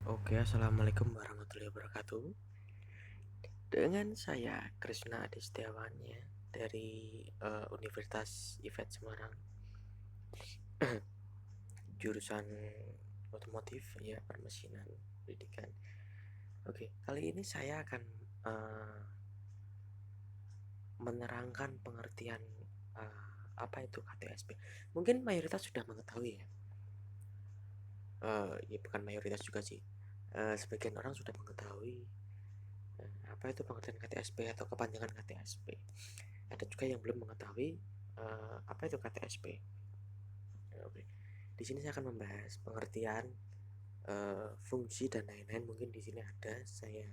Oke, assalamualaikum warahmatullahi wabarakatuh. Dengan saya Krisna Adi Setiawan ya dari Universitas IFET Semarang, jurusan otomotif ya permesinan pendidikan. Oke, kali ini saya akan eh, menerangkan pengertian apa itu KTSP. Mungkin mayoritas sudah mengetahui ya. Ya bukan mayoritas juga sih. Sebagian orang sudah mengetahui apa itu pengertian KTSP atau kepanjangan KTSP. Ada juga yang belum mengetahui apa itu KTSP. Oke. Di sini saya akan membahas pengertian, fungsi dan lain-lain. Mungkin di sini ada saya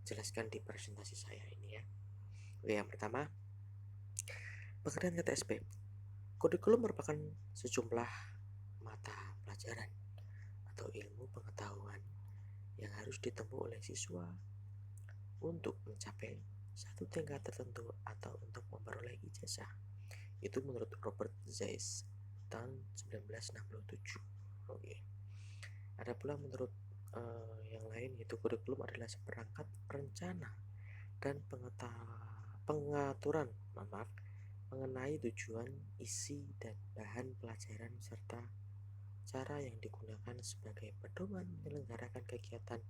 jelaskan di presentasi saya ini ya. Oke, yang pertama, pengertian KTSP. Kurikulum merupakan sejumlah mata pelajaran atau ilmu pengetahuan yang harus ditempuh oleh siswa untuk mencapai satu tingkat tertentu atau untuk memperoleh ijazah. Itu menurut Robert Zeiss tahun 1967. Oke. Ada pula menurut yang lain, yaitu kurikulum adalah seperangkat rencana dan pengaturan mengenai tujuan, isi, dan bahan pelajaran serta cara yang digunakan sebagai pedoman menyelenggarakan kegiatan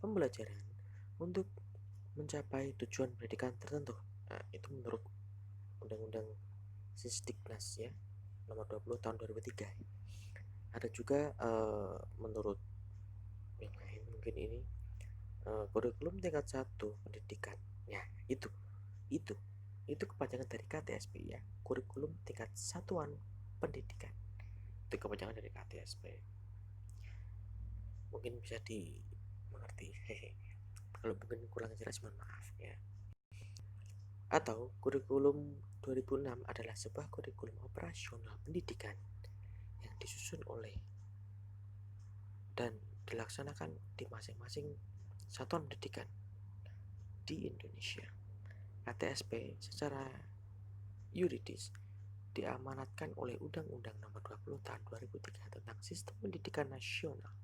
pembelajaran untuk mencapai tujuan pendidikan tertentu. Nah, itu menurut Undang-Undang Sisdiknas ya, nomor 20 tahun 2003. Ada juga menurut yang lain mungkin ini kurikulum tingkat 1 pendidikan. Ya, itu itu kepanjangan dari KTSP ya, kurikulum tingkat satuan pendidikan. Itu kepanjangan dari KTSP. Mungkin bisa dimengerti. Hehe. Kalau mungkin kurang jelas mohon maaf ya. Atau kurikulum 2006 adalah sebuah kurikulum operasional pendidikan yang disusun oleh dan dilaksanakan di masing-masing satuan pendidikan di Indonesia. KTSP secara yuridis diamanatkan oleh Undang-Undang Nomor 20 Tahun 2003 tentang Sistem Pendidikan Nasional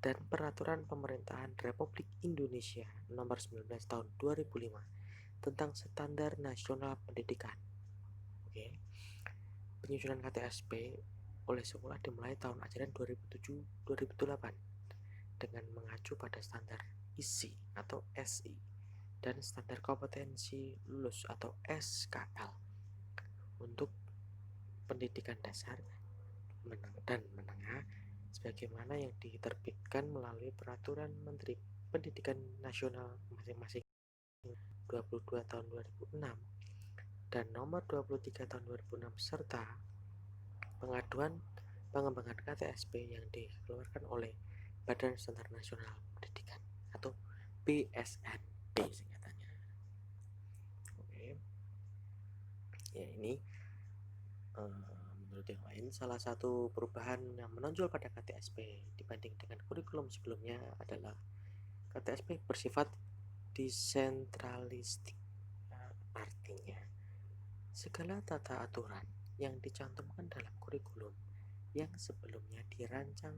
dan Peraturan Pemerintahan Republik Indonesia Nomor 19 Tahun 2005 tentang Standar Nasional Pendidikan. Oke. Penyusunan KTSP oleh sekolah dimulai tahun ajaran 2007-2008 dengan mengacu pada standar ISI atau SI dan standar kompetensi lulus atau SKL untuk pendidikan dasar dan menengah sebagaimana yang diterbitkan melalui peraturan Menteri Pendidikan Nasional masing-masing 22 tahun 2006 dan nomor 23 tahun 2006 serta pengaduan pengembangan KTSP yang dikeluarkan oleh Badan Standar Nasional Pendidikan atau BSNP singkatannya. Oke. Ya, ini menurut yang lain, salah satu perubahan yang menonjol pada KTSP dibanding dengan kurikulum sebelumnya adalah KTSP bersifat desentralistik. Artinya, segala tata aturan yang dicantumkan dalam kurikulum yang sebelumnya dirancang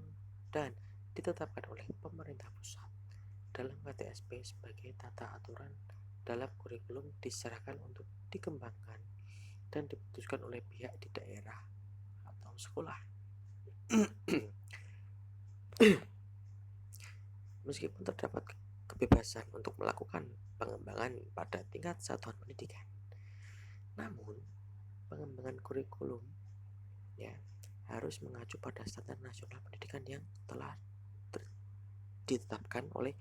dan ditetapkan oleh pemerintah pusat dalam KTSP sebagai tata aturan dalam kurikulum diserahkan untuk dikembangkan dan diputuskan oleh pihak di daerah atau sekolah. Meskipun terdapat kebebasan untuk melakukan pengembangan pada tingkat satuan pendidikan, namun pengembangan kurikulum ya harus mengacu pada standar nasional pendidikan yang telah ditetapkan oleh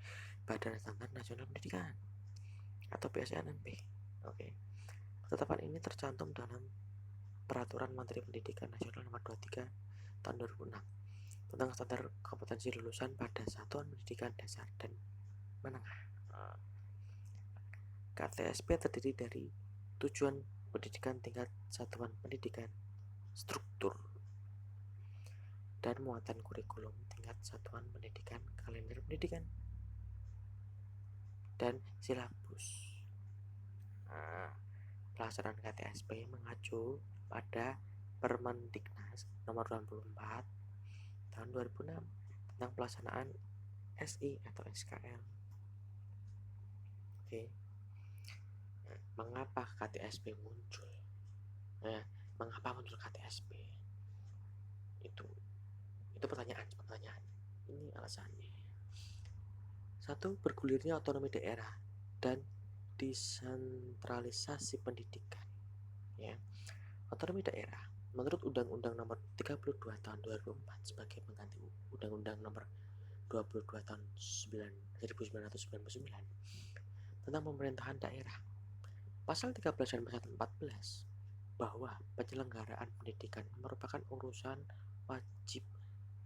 Badan Standar Nasional Pendidikan atau BSNP. Oke. Ketetapan ini tercantum dalam Peraturan Menteri Pendidikan Nasional Nomor 23 Tahun 2006 tentang standar kompetensi lulusan pada satuan pendidikan dasar dan menengah. KTSP terdiri dari tujuan pendidikan tingkat satuan pendidikan, struktur, dan muatan kurikulum tingkat satuan pendidikan, kalender pendidikan, dan silabus. Pelaksanaan KTSP mengacu pada Permendiknas nomor 24 tahun 2006 tentang pelaksanaan SI atau SKL. Oke. Nah, mengapa KTSP muncul? Nah, mengapa muncul KTSP? Itu pertanyaan. Ini alasannya. Satu, bergulirnya otonomi daerah dan desentralisasi pendidikan. Ya, otonomi daerah menurut Undang-Undang Nomor 32 Tahun 2004 sebagai pengganti Undang-Undang Nomor 22 Tahun 1999 tentang pemerintahan daerah. Pasal 13 dan pasal 14 bahwa penyelenggaraan pendidikan merupakan urusan wajib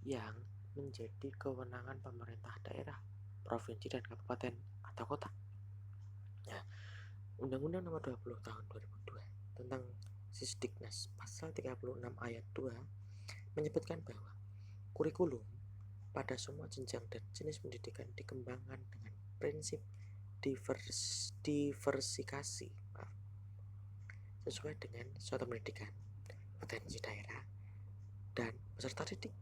yang menjadi kewenangan pemerintah daerah, provinsi dan kabupaten atau kota. Nah, Undang-Undang Nomor 20 Tahun 2002 tentang Sisdiknas pasal 36 ayat 2 menyebutkan bahwa kurikulum pada semua jenjang dan jenis pendidikan dikembangkan dengan prinsip diversifikasi sesuai dengan suatu pendidikan, potensi daerah, dan peserta didik.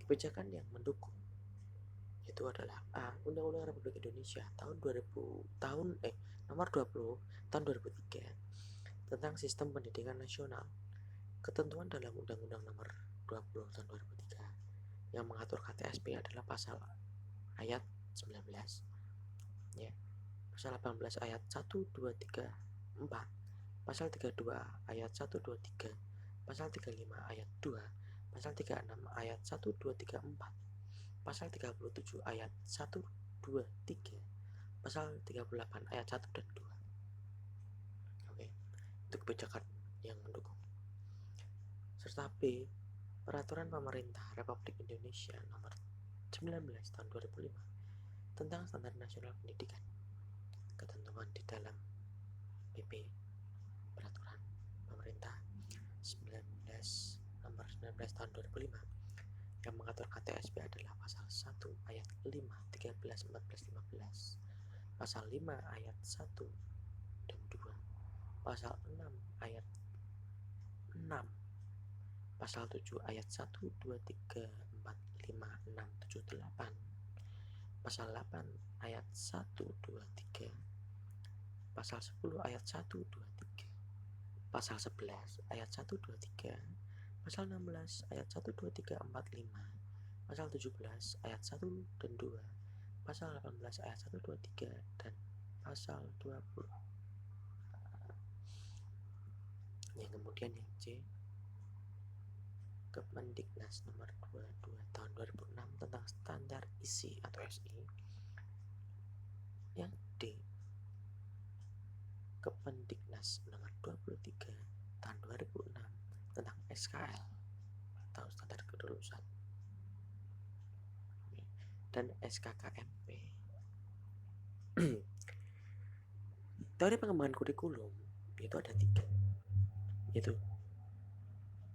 Kebijakan yang mendukung itu adalah Undang-Undang Republik Indonesia nomor 20 tahun 2003 tentang Sistem Pendidikan Nasional. Ketentuan dalam Undang-Undang Nomor 20 tahun 2003 yang mengatur KTSP adalah pasal ayat 19, ya, pasal 18 ayat 1, 2, 3, 4, pasal 32 ayat 1, 2, 3, pasal 35 ayat 2, pasal 36 ayat 1, 2, 3, 4, pasal 37 ayat 1, 2, 3, pasal 38 ayat 1 dan 2. Oke, itu kebijakan yang mendukung. Serta B, Peraturan Pemerintah Republik Indonesia Nomor 19 Tahun 2005 tentang Standar Nasional Pendidikan. Ketentuan di dalam PP Peraturan Pemerintah Nomor 19 Tahun 2005 yang mengatur KTSP adalah pasal 1 ayat 5, 13, 14, 15, pasal 5 ayat 1 dan 2, pasal 6 ayat 6, pasal 7 ayat 1, 2, 3, 4, 5, 6, 7, 8, pasal 8 ayat 1, 2, 3, pasal 10 ayat 1, 2, 3, pasal 11 ayat 1, 2, 3, pasal 16 ayat 1, 2, 3, 4, 5, pasal 17 ayat 1 dan 2, pasal 18 ayat 1, 2, 3, dan pasal 20. Yang kemudian yang C, Kemendiknas Nomor 22 Tahun 2006 tentang Standar ISI atau SI. Yang D, Kemendiknas Nomor 23 Tahun 2006 tentang SKL atau Standar Kelulusan, dan SKKMP. Teori pengembangan kurikulum itu ada 3, yaitu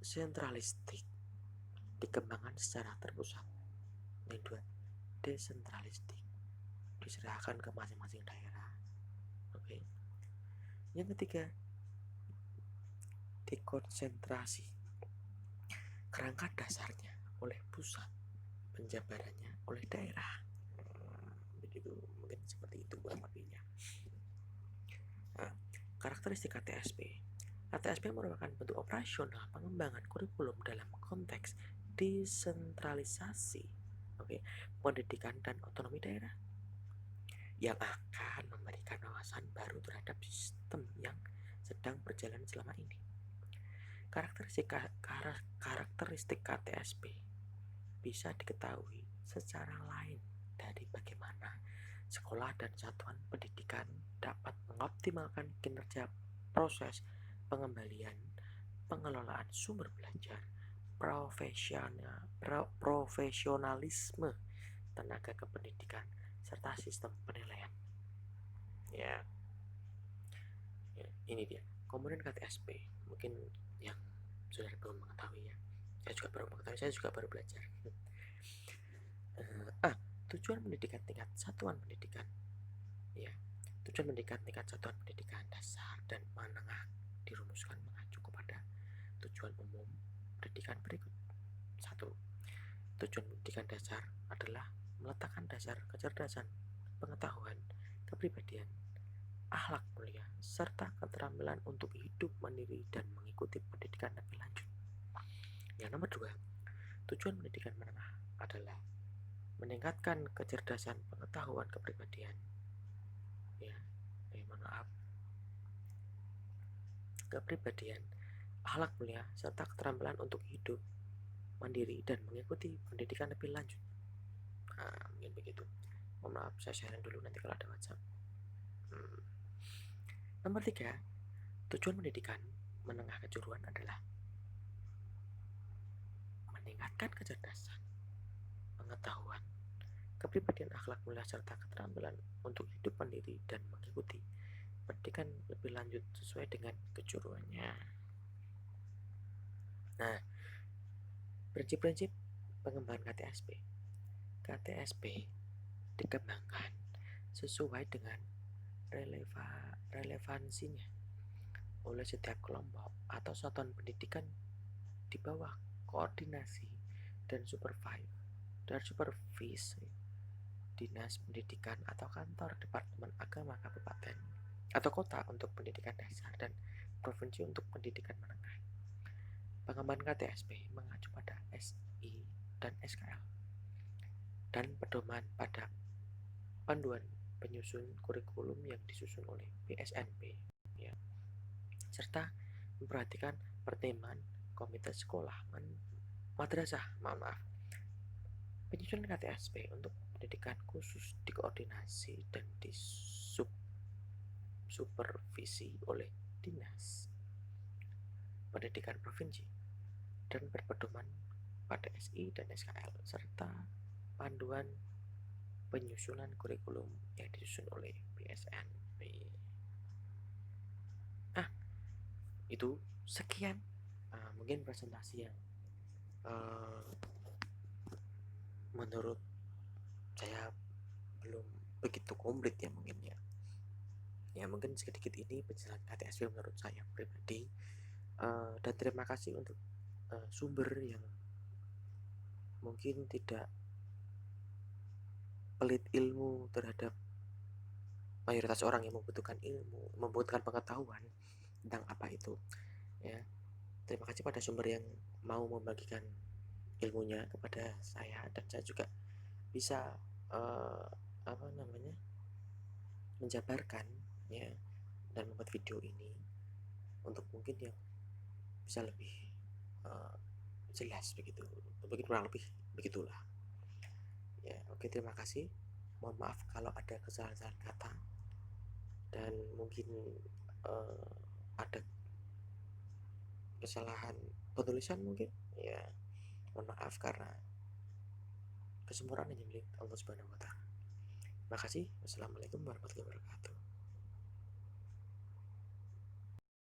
sentralistik, dikembangkan secara terpusat. Yang 2, desentralistik, diserahkan ke masing-masing daerah. Oke. Yang ketiga, dekonsentrasi, kerangka dasarnya oleh pusat, penjabarannya oleh daerah. Begitu, mungkin seperti itu kurang lebihnya. Karakteristik KTSP. KTSP merupakan bentuk operasional pengembangan kurikulum dalam konteks desentralisasi, pendidikan dan otonomi daerah yang akan memberikan wawasan baru terhadap sistem yang sedang berjalan selama ini. Karakteristik KTSP bisa diketahui secara lain dari bagaimana sekolah dan satuan pendidikan dapat mengoptimalkan kinerja proses pengembalian, pengelolaan sumber belajar, profesionalisme tenaga kependidikan, serta sistem penilaian. Ya, ini dia komponen KTSP. Mungkin yang sudah belum mengetahui ya. Saya juga baru belajar. Tujuan pendidikan tingkat satuan pendidikan. Ya, tujuan pendidikan tingkat satuan pendidikan dasar dan menengah dirumuskan mengacu kepada tujuan umum pendidikan berikut. 1. Tujuan pendidikan dasar adalah meletakkan dasar kecerdasan, pengetahuan, kepribadian, akhlak mulia, serta keterampilan untuk hidup mandiri dan mengikuti pendidikan lebih lanjut. Yang nomor dua, tujuan pendidikan menengah adalah meningkatkan kecerdasan, pengetahuan, kepribadian, maaf, kepribadian, akhlak mulia, serta keterampilan untuk hidup mandiri dan mengikuti pendidikan lebih lanjut. Nah, mungkin begitu. Mohon maaf, saya sharing dulu nanti kalau ada WhatsApp. Nomor tiga, tujuan pendidikan menengah kejuruan adalah meningkatkan kecerdasan, pengetahuan, kepribadian, akhlak mulia, serta keterampilan untuk hidup mandiri dan mengikuti pendidikan lebih lanjut sesuai dengan kejuruannya. Nah, prinsip-prinsip pengembangan KTSP. KTSP dikembangkan sesuai dengan relevansinya oleh setiap kelompok atau satuan pendidikan di bawah koordinasi dan supervisi dinas pendidikan atau kantor departemen agama kabupaten atau kota untuk pendidikan dasar dan provinsi untuk pendidikan menengah. Pengembangan KTSP mengacu pada SI dan SKL dan pedoman pada panduan penyusun kurikulum yang disusun oleh BSNP, serta memperhatikan pertimbangan komite sekolah madrasah. Penyusunan KTSP untuk pendidikan khusus dikoordinasi dan supervisi oleh dinas pendidikan provinsi dan berpedoman pada SI dan SKL serta panduan penyusunan kurikulum yang disusun oleh BSNP. Itu sekian mungkin presentasi yang menurut saya belum begitu komplit ya mungkin ya mungkin sedikit ini penjelasan KTSP menurut saya pribadi, dan terima kasih untuk sumber yang mungkin tidak pelit ilmu terhadap mayoritas orang yang membutuhkan ilmu, membutuhkan pengetahuan tentang apa itu ya. Terima kasih pada sumber yang mau membagikan ilmunya kepada saya, dan saya juga bisa menjabarkan ya dan membuat video ini untuk mungkin yang bisa lebih jelas begitu, mungkin kurang lebih begitulah ya. Oke, terima kasih. Mohon maaf kalau ada kesalahan kata dan mungkin ada kesalahan penulisan mungkin ya, mohon maaf karena kesempurnaan hanya milik Allah Subhanahu wa Ta'ala. Terima kasih. Wassalamualaikum warahmatullahi wabarakatuh.